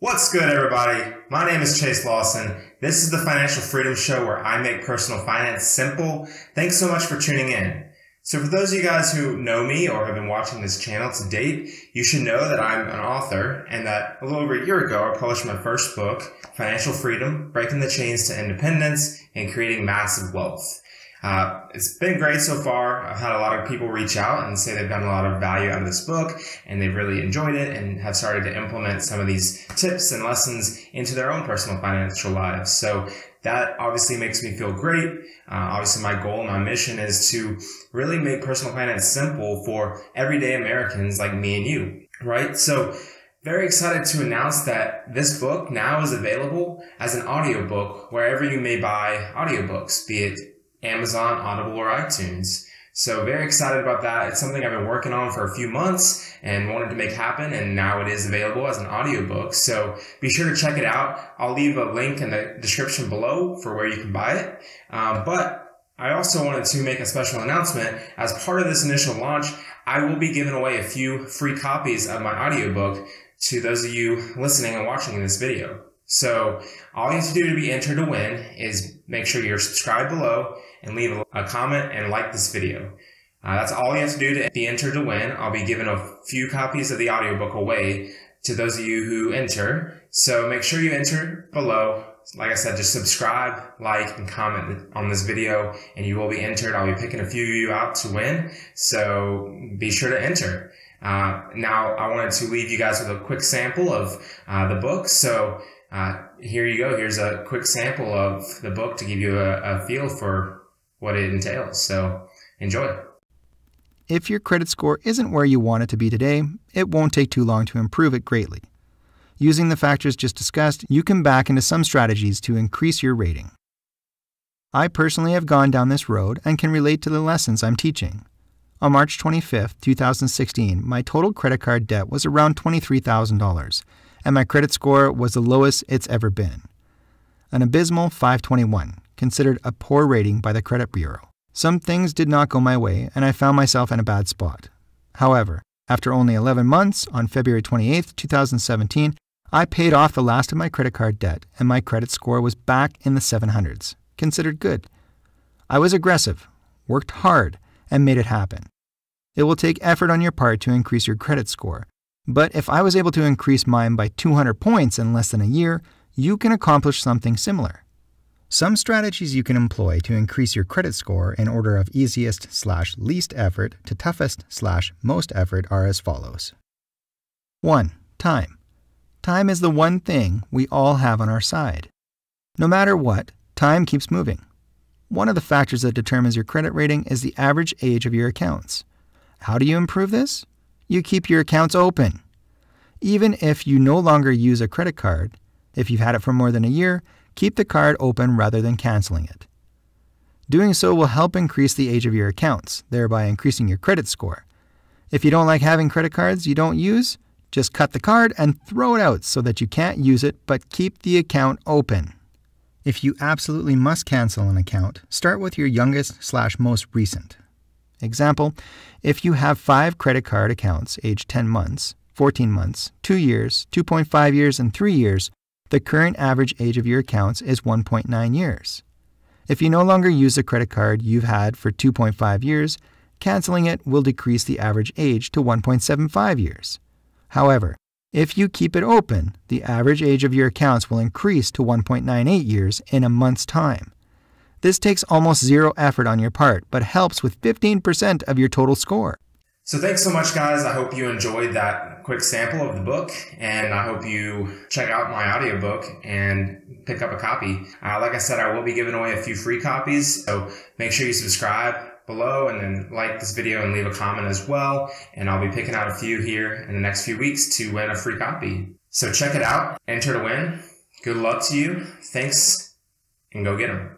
What's good, everybody? My name is Chase Lawson. This is the Financial Freedom Show where I make personal finance simple. Thanks so much for tuning in. So for those of you guys who know me or have been watching this channel to date, you should know that I'm an author and that a little over a year ago I published my first book, Financial Freedom, Breaking the Chains to Independence and Creating Massive Wealth. It's been great so far. I've had a lot of people reach out and say they've gotten a lot of value out of this book and they've really enjoyed it and have started to implement some of these tips and lessons into their own personal financial lives. So that obviously makes me feel great. Obviously my goal, my mission is to really make personal finance simple for everyday Americans like me and you, right? So very excited to announce that this book now is available as an audiobook wherever you may buy audiobooks, be it Amazon, Audible, or iTunes. So very excited about that. It's something I've been working on for a few months and wanted to make happen, and now it is available as an audiobook. So be sure to check it out. I'll leave a link in the description below for where you can buy it. But I also wanted to make a special announcement. As part of this initial launch, I will be giving away a few free copies of my audiobook to those of you listening and watching this video. So all you have to do to be entered to win is make sure you're subscribed below and leave a comment and like this video. That's all you have to do to be entered to win. I'll be giving a few copies of the audiobook away to those of you who enter. So make sure you enter below. Like I said, just subscribe, like, and comment on this video and you will be entered. I'll be picking a few of you out to win. So be sure to enter. Now I wanted to leave you guys with a quick sample of the book. So here you go. Here's a quick sample of the book to give you a feel for what it entails. So enjoy. If your credit score isn't where you want it to be today, it won't take too long to improve it greatly. Using the factors just discussed, you can back into some strategies to increase your rating. I personally have gone down this road and can relate to the lessons I'm teaching. On March 25, 2016, my total credit card debt was around $23,000, and my credit score was the lowest it's ever been. An abysmal 521, considered a poor rating by the credit bureau. Some things did not go my way, and I found myself in a bad spot. However, after only 11 months, on February 28, 2017, I paid off the last of my credit card debt, and my credit score was back in the 700s, considered good. I was aggressive, worked hard, and made it happen. It will take effort on your part to increase your credit score, but if I was able to increase mine by 200 points in less than a year, you can accomplish something similar. Some strategies you can employ to increase your credit score in order of easiest/least effort to toughest/most effort are as follows. 1. Time. Time is the one thing we all have on our side. No matter what, time keeps moving. One of the factors that determines your credit rating is the average age of your accounts. How do you improve this? You keep your accounts open. Even if you no longer use a credit card, if you've had it for more than a year, keep the card open rather than canceling it. Doing so will help increase the age of your accounts, thereby increasing your credit score. If you don't like having credit cards you don't use, just cut the card and throw it out so that you can't use it, but keep the account open. If you absolutely must cancel an account, start with your youngest/most recent. Example, if you have 5 credit card accounts aged 10 months, 14 months, 2 years, 2.5 years, and 3 years, the current average age of your accounts is 1.9 years. If you no longer use the credit card you've had for 2.5 years, canceling it will decrease the average age to 1.75 years. However, if you keep it open, the average age of your accounts will increase to 1.98 years in a month's time. This takes almost zero effort on your part, but helps with 15% of your total score. So thanks so much, guys. I hope you enjoyed that quick sample of the book, and I hope you check out my audiobook and pick up a copy. Like I said, I will be giving away a few free copies, so make sure you subscribe below and then like this video and leave a comment as well, and I'll be picking out a few here in the next few weeks to win a free copy. So check it out, enter to win. Good luck to you. Thanks, and go get them.